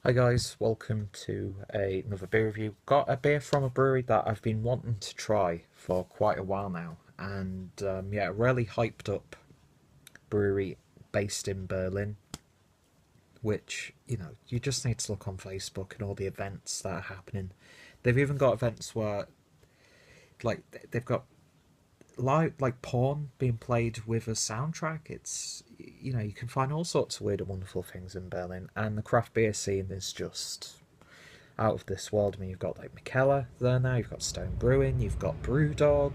Hi guys, welcome to another beer review. Got a beer from a brewery that I've been wanting to try for quite a while now, and yeah, really hyped up brewery based in Berlin, which, you just need to look on Facebook and all the events that are happening. They've even got events where, like, they've got live, like, porn being played with a soundtrack. It's, you can find all sorts of weird and wonderful things in Berlin, and the craft beer scene is just out of this world. I mean, you've got like Mikella there now, you've got Stone Brewing, you've got Brewdog.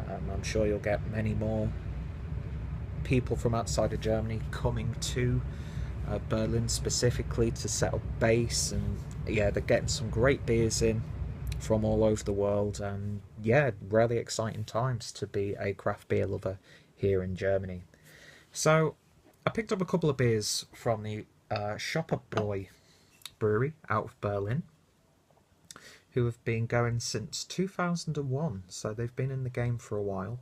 I'm sure you'll get many more people from outside of Germany coming to Berlin specifically to set up base, and yeah, they're getting some great beers in from all over the world, and yeah, really exciting times to be a craft beer lover here in Germany. So I picked up a couple of beers from the Schoppe Bräu brewery out of Berlin, who have been going since 2001, so they've been in the game for a while.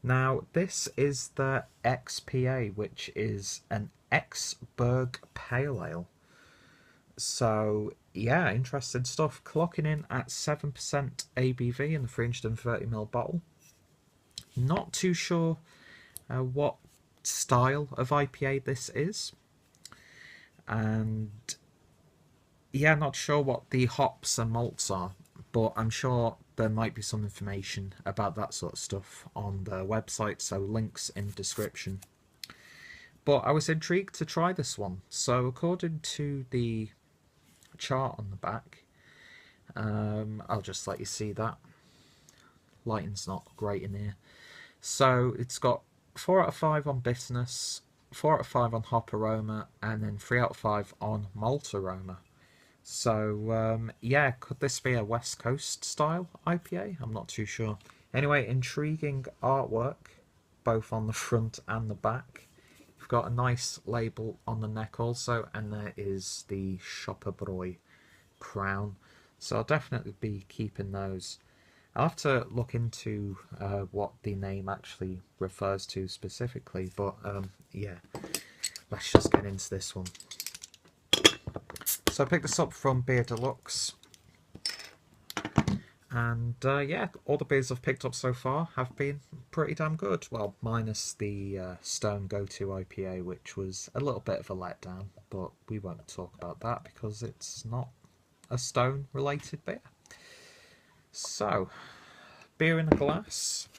Now, this is the XPA, which is an X-Berg Pale Ale. So, yeah, interesting stuff. Clocking in at 7% ABV in the 330ml bottle. Not too sure what style of IPA this is. And yeah, not sure what the hops and malts are, but I'm sure there might be some information about that sort of stuff on the website, so links in the description. But I was intrigued to try this one. So according to the chart on the back, I'll just let you see that. Lighting's not great in here. So it's got 4 out of 5 on bitterness, 4 out of 5 on hop aroma, and then 3 out of 5 on malt aroma. So, yeah, could this be a West Coast style IPA? I'm not too sure. Anyway, intriguing artwork, both on the front and the back. You've got a nice label on the neck also, and there is the Schoppe Bräu crown. So I'll definitely be keeping those. I'll have to look into what the name actually refers to specifically, but yeah, let's just get into this one. So I picked this up from Bier Deluxe, and yeah, all the beers I've picked up so far have been pretty damn good. Well, minus the Stone Go-To IPA, which was a little bit of a letdown, but we won't talk about that because it's not a Stone related beer. So, beer in a glass,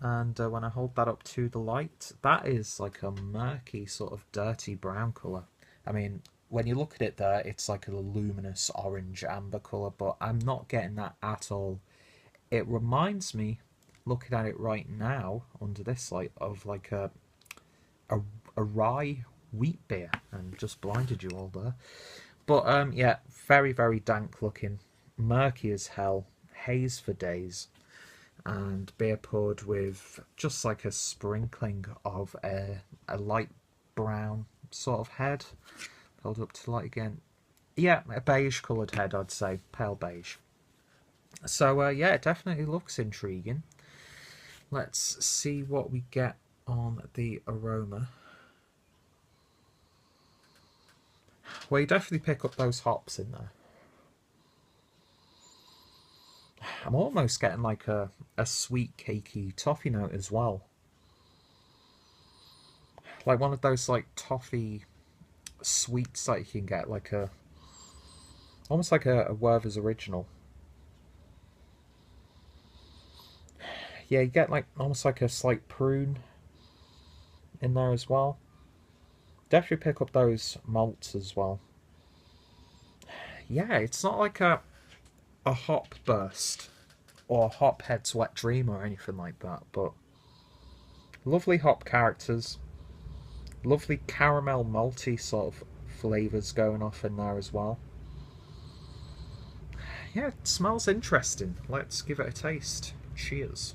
and when I hold that up to the light, that is like a murky sort of dirty brown colour. I mean, when you look at it there, it's like a luminous orange amber colour, but I'm not getting that at all. It reminds me, looking at it right now under this light, of like a rye wheat beer, and just blinded you all there. But yeah, very, very dank looking, murky as hell, haze for days, and beer poured with just like a sprinkling of a light brown sort of head. Hold up to the light again. Yeah, a beige coloured head, I'd say. Pale beige. So, yeah, it definitely looks intriguing. Let's see what we get on the aroma. Well, you definitely pick up those hops in there. I'm almost getting like a sweet, cakey toffee note as well. Like one of those like toffee sweets that you can get, like almost like a Werther's original. Yeah, you get like almost like a slight prune in there as well. Definitely pick up those malts as well. Yeah, it's not like a hop burst or hop head's wet dream or anything like that, but lovely hop characters, lovely caramel malty sort of flavours going off in there as well. Yeah, it smells interesting. Let's give it a taste. Cheers.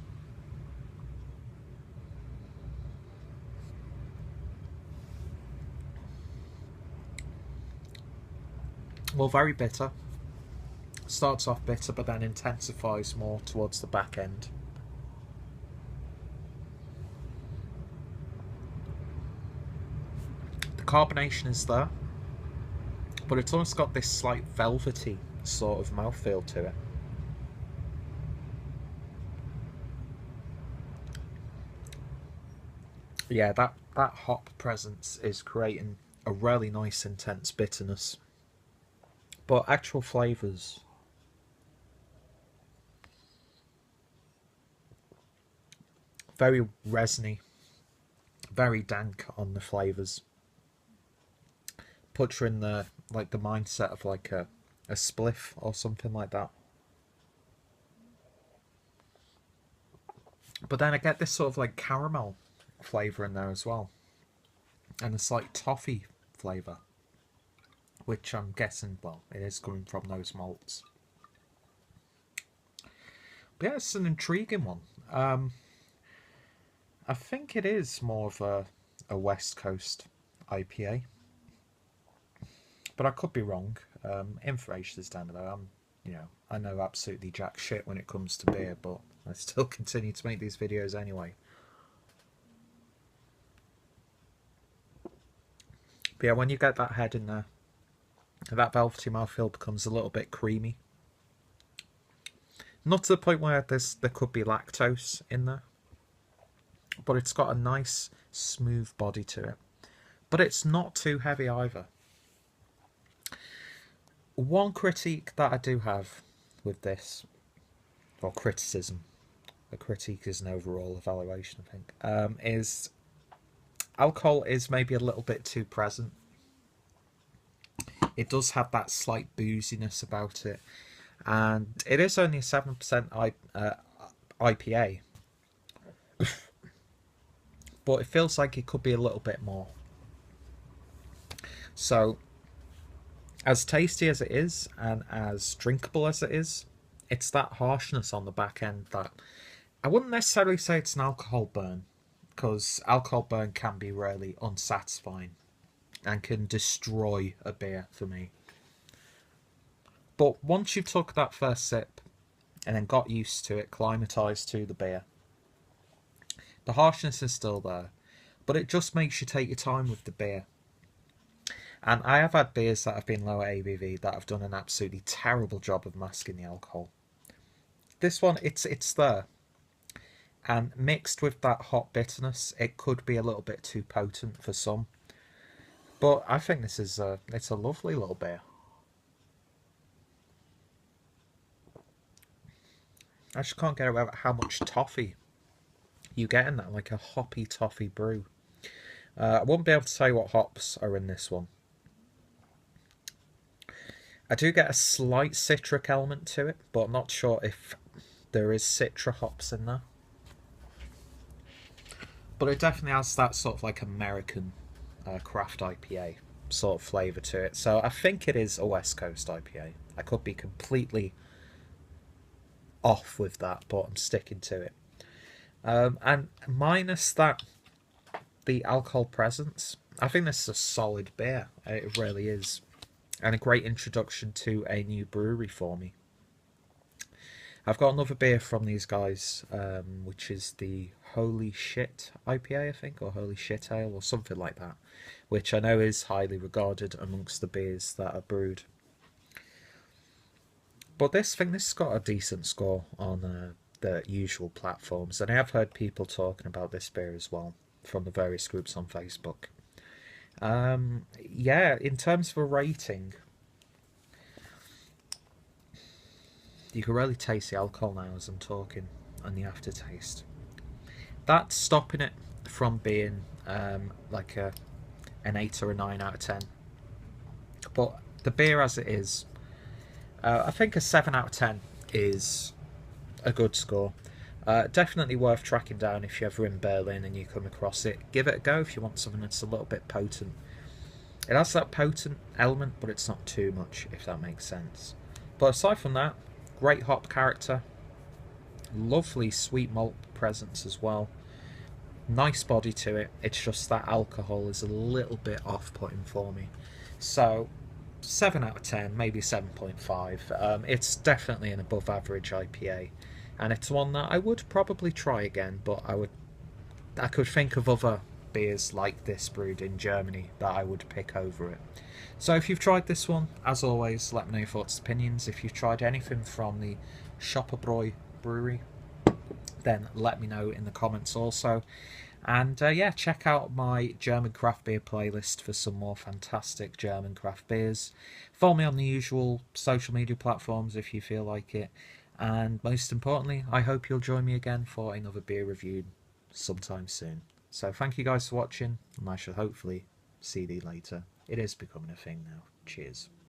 Well, very bitter. Starts off bitter, but then intensifies more towards the back end. The carbonation is there. but it's almost got this slight velvety sort of mouthfeel to it. Yeah, that hop presence is creating a really nice intense bitterness. But actual flavours, very resiny, very dank on the flavours. Puts you in the like the mindset of like a spliff or something like that. But then I get this sort of like caramel flavour in there as well, and a slight toffee flavour, which I'm guessing, well, it is coming from those malts. But yeah, it's an intriguing one. I think it is more of a West Coast IPA, but I could be wrong. Information is down below. I know absolutely jack shit when it comes to beer, but I still continue to make these videos anyway. But yeah, when you get that head in there, that velvety mouthfeel becomes a little bit creamy. Not to the point where there could be lactose in there, but it's got a nice smooth body to it. But it's not too heavy either. One critique that I do have with this, or criticism, a critique is an overall evaluation, I think, is alcohol is maybe a little bit too present. It does have that slight booziness about it, and it is only a 7% IPA, but it feels like it could be a little bit more. So, as tasty as it is, and as drinkable as it is, it's that harshness on the back end that I wouldn't necessarily say it's an alcohol burn, because alcohol burn can be really unsatisfying and can destroy a beer for me. But once you took that first sip and then got used to it, climatized to the beer, the harshness is still there, but it just makes you take your time with the beer. And I have had beers that have been lower ABV that have done an absolutely terrible job of masking the alcohol. This one, it's there. And mixed with that hot bitterness, it could be a little bit too potent for some. But I think this is it's a lovely little beer. I just can't get over how much toffee you get in that, like a hoppy toffee brew. I won't be able to tell you what hops are in this one. I do get a slight citric element to it, but I'm not sure if there is citra hops in there. But it definitely has that sort of like American craft IPA sort of flavour to it. So I think it is a West Coast IPA. I could be completely off with that, but I'm sticking to it. And minus that, the alcohol presence, I think this is a solid beer. It really is. And a great introduction to a new brewery for me. I've got another beer from these guys, which is the Holy Shit IPA, I think, or Holy Shit Ale, or something like that, which I know is highly regarded amongst the beers that are brewed. But this has got a decent score on the usual platforms, and I have heard people talking about this beer as well from the various groups on Facebook. Yeah, in terms of a rating, you can really taste the alcohol now as I'm talking, and the aftertaste. That's stopping it from being like an 8 or a 9 out of 10. But the beer as it is, I think a 7 out of 10 is a good score. Definitely worth tracking down if you're ever in Berlin and you come across it. Give it a go if you want something that's a little bit potent. It has that potent element, but it's not too much, if that makes sense. But aside from that, great hop character, lovely sweet malt presence as well, nice body to it. It's just that alcohol is a little bit off-putting for me. So 7 out of 10, maybe 7.5. It's definitely an above average IPA, and it's one that I would probably try again, but I could think of other beers like this brewed in Germany that I would pick over it. So if you've tried this one, as always, let me know your thoughts and opinions. If you've tried anything from the Schoppe Bräu brewery, then let me know in the comments also. And yeah, check out my German craft beer playlist for some more fantastic German craft beers. Follow me on the usual social media platforms if you feel like it. And most importantly, I hope you'll join me again for another beer review sometime soon. So thank you guys for watching, and I shall hopefully see thee later. It is becoming a thing now. Cheers.